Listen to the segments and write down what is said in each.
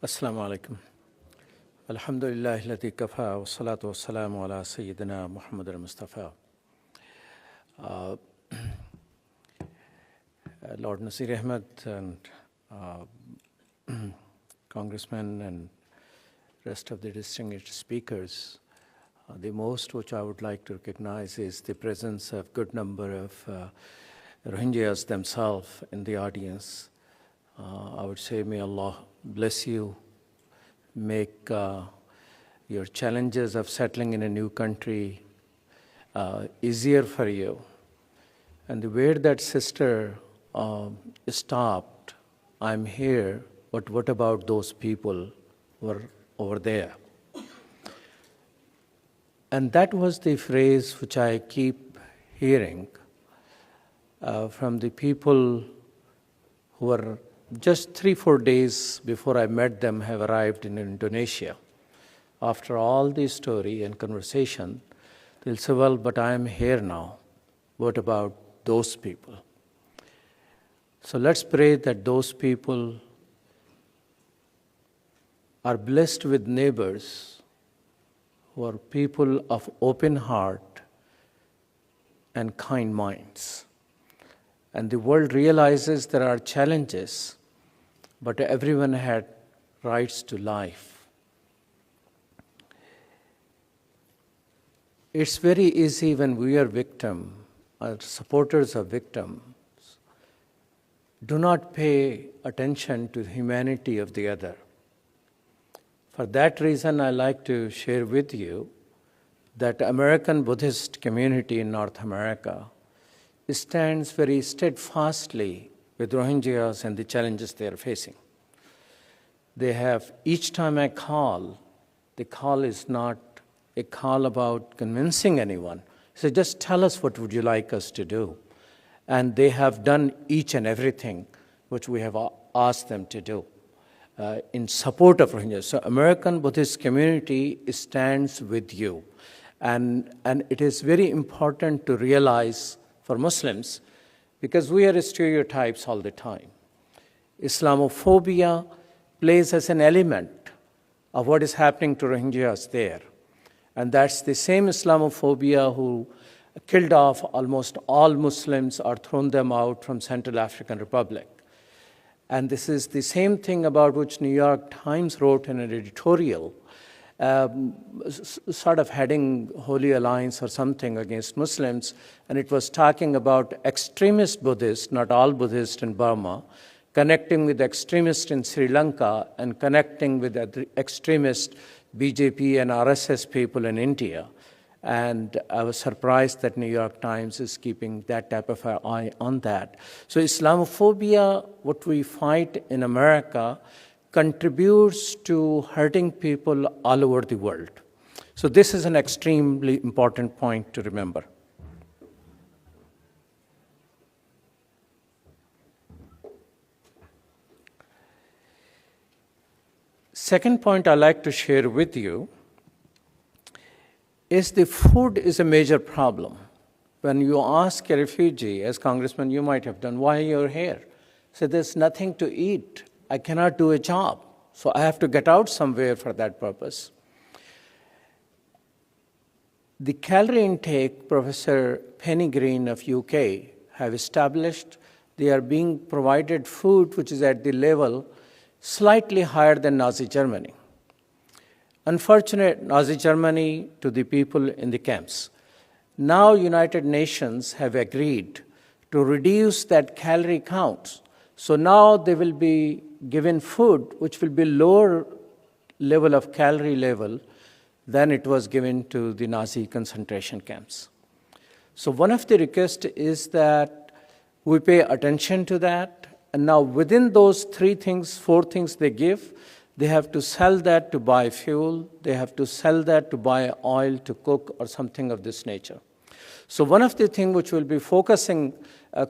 Assalamu alaikum. Alhamdulillah alladhi kafa wa salatu wa salamu ala Sayyidina Muhammad al-Mustafa. Lord Nasir Ahmed and Congressmen and rest of the distinguished speakers, the most which I would like to recognize is the presence of good number of Rohingyas themselves in the audience. I would say, may Allah bless you, make your challenges of settling in a new country easier for you. And the way that sister stopped, I'm here, but what about those people who are over there? And that was the phrase which I keep hearing from the people who are just 3-4 days before I met them have arrived in Indonesia. After all the story and conversation, they'll say, well, but I am here now. What about those people? So let's pray that those people are blessed with neighbors who are people of open heart and kind minds. And the world realizes there are challenges, but everyone had rights to life. It's very easy when we are victims, or supporters of victims, do not pay attention to the humanity of the other. For that reason, I like to share with you that American Buddhist community in North America stands very steadfastly with Rohingyas and the challenges they are facing. They have, each time I call, the call is not a call about convincing anyone. So just tell us what would you like us to do. And they have done each and everything which we have asked them to do in support of Rohingyas. So American Buddhist community stands with you. And it is very important to realize for Muslims, because we are stereotypes all the time. Islamophobia plays as an element of what is happening to Rohingyas there. And that's the same Islamophobia who killed off almost all Muslims or thrown them out from Central African Republic. And this is the same thing about which New York Times wrote in an editorial, sort of heading Holy Alliance or something against Muslims, and it was talking about extremist Buddhists, not all Buddhists in Burma, connecting with extremists in Sri Lanka and connecting with extremist BJP and RSS people in India. And I was surprised that New York Times is keeping that type of an eye on that. So Islamophobia, what we fight in America, contributes to hurting people all over the world. So this is an extremely important point to remember. Second point I'd like to share with you is the food is a major problem. When you ask a refugee, as Congressman you might have done, why you're here? So there's nothing to eat. I cannot do a job, so I have to get out somewhere for that purpose. The calorie intake, Professor Penny Green of UK have established, they are being provided food which is at the level slightly higher than Nazi Germany. Unfortunate Nazi Germany to the people in the camps. Now United Nations have agreed to reduce that calorie count. So now they will be given food which will be lower level of calorie level than it was given to the Nazi concentration camps. So one of the requests is that we pay attention to that. And now within those 4 things they give, they have to sell that to buy fuel, they have to sell that to buy oil to cook or something of this nature. So one of the things which we'll be focusing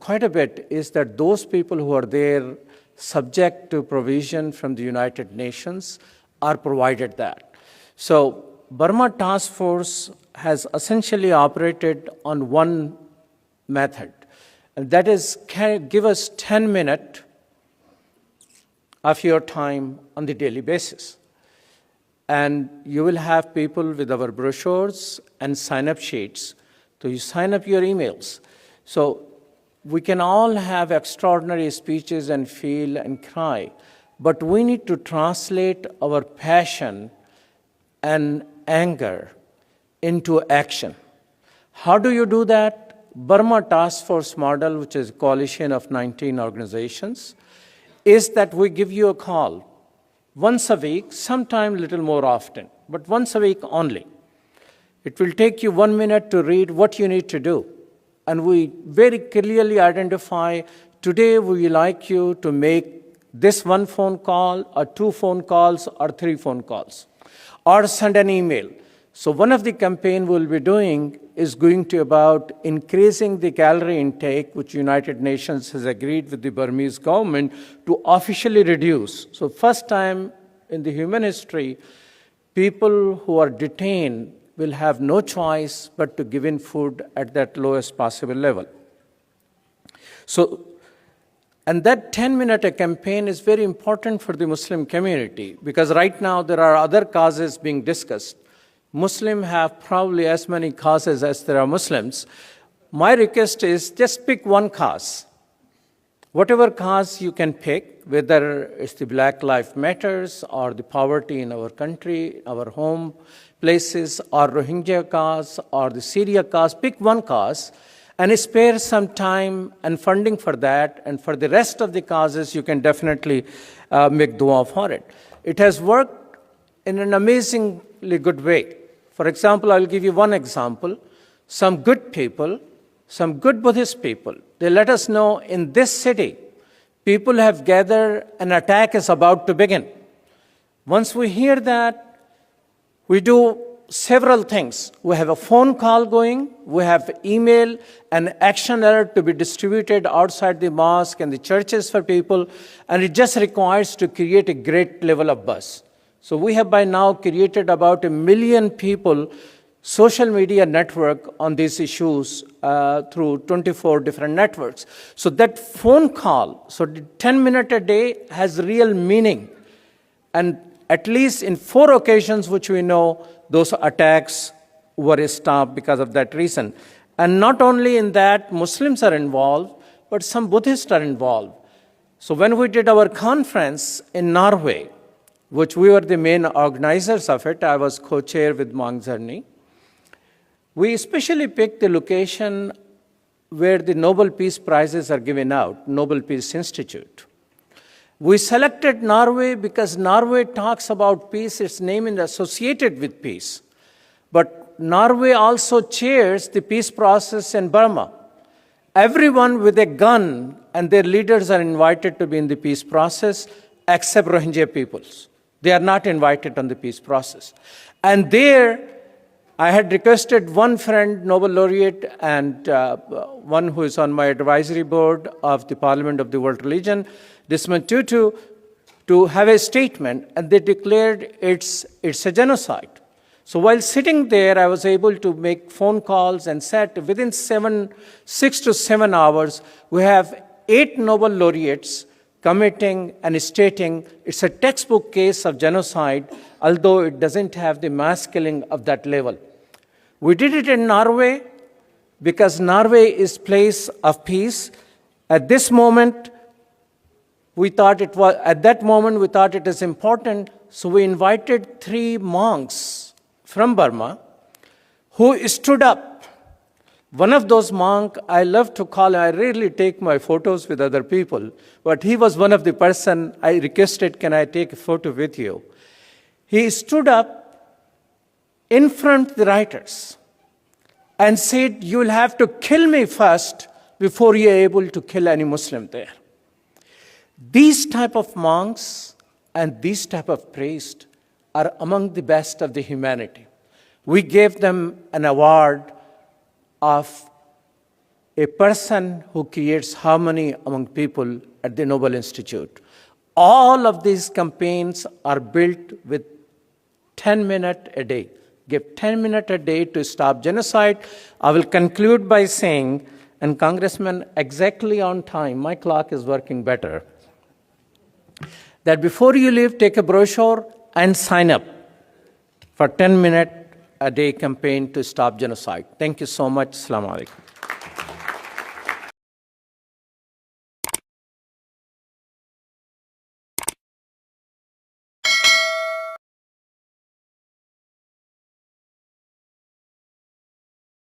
quite a bit is that those people who are there subject to provision from the United Nations are provided that. So Burma Task Force has essentially operated on one method, and that is give us 10 minutes of your time on the daily basis. And you will have people with our brochures and sign-up sheets. So you sign up your emails. So we can all have extraordinary speeches and feel and cry, but we need to translate our passion and anger into action. How do you do that? Burma Task Force model, which is a coalition of 19 organizations, is that we give you a call once a week, sometime a little more often, but once a week only. It will take you 1 minute to read what you need to do. And we very clearly identify, today we would like you to make this 1 phone call, or 2 phone calls, or 3 phone calls, or send an email. So one of the campaigns we'll be doing is going to about increasing the calorie intake, which United Nations has agreed with the Burmese government to officially reduce. So first time in the human history, people who are detained will have no choice but to give in food at that lowest possible level. So, and that 10-minute campaign is very important for the Muslim community, because right now there are other causes being discussed. Muslims have probably as many causes as there are Muslims. My request is just pick one cause. Whatever cause you can pick, whether it's the Black Lives Matters or the poverty in our country, our home places, or Rohingya cause or the Syria cause, pick one cause and spare some time and funding for that, and for the rest of the causes you can definitely make dua for it. It has worked in an amazingly good way. For example, I'll give you one example. Some good people, some good Buddhist people, they let us know in this city, people have gathered, an attack is about to begin. Once we hear that, we do several things. We have a phone call going, we have email and action alert to be distributed outside the mosque and the churches for people, and it just requires to create a great level of buzz. So we have by now created about 1 million people social media network on these issues through 24 different networks. So that phone call, so the 10 minutes a day has real meaning. And at least in 4 occasions which we know, those attacks were stopped because of that reason. And not only in that, Muslims are involved, but some Buddhists are involved. So when we did our conference in Norway, which we were the main organizers of it, I was co-chair with Maung Hlaing, we especially picked the location where the Nobel Peace Prizes are given out, Nobel Peace Institute. We selected Norway because Norway talks about peace, its name is associated with peace. But Norway also chairs the peace process in Burma. Everyone with a gun and their leaders are invited to be in the peace process, except Rohingya peoples. They are not invited on the peace process. And there, I had requested one friend, Nobel laureate, and one who is on my advisory board of the Parliament of the World Religion, Desmond Tutu, to have a statement, and they declared it's a genocide. So while sitting there, I was able to make phone calls and said within 6 to 7 hours, we have 8 Nobel laureates committing and stating it's a textbook case of genocide, although it doesn't have the mass killing of that level. We did it in Norway because Norway is a place of peace. At this moment, we thought it is important, so we invited 3 monks from Burma who stood up. One of those monks, I love to call him, I rarely take my photos with other people, but he was one of the person I requested, can I take a photo with you? He stood up in front of the writers and said, you will have to kill me first before you are able to kill any Muslim there. These type of monks and these type of priests are among the best of the humanity. We gave them an award of a person who creates harmony among people at the Nobel Institute. All of these campaigns are built with 10 minutes a day. Give 10 minutes a day to stop genocide. I will conclude by saying, and Congressman, exactly on time, my clock is working better. that before you leave, take a brochure and sign up for 10-minute a day campaign to stop genocide. Thank you so much. Assalamu alaikum.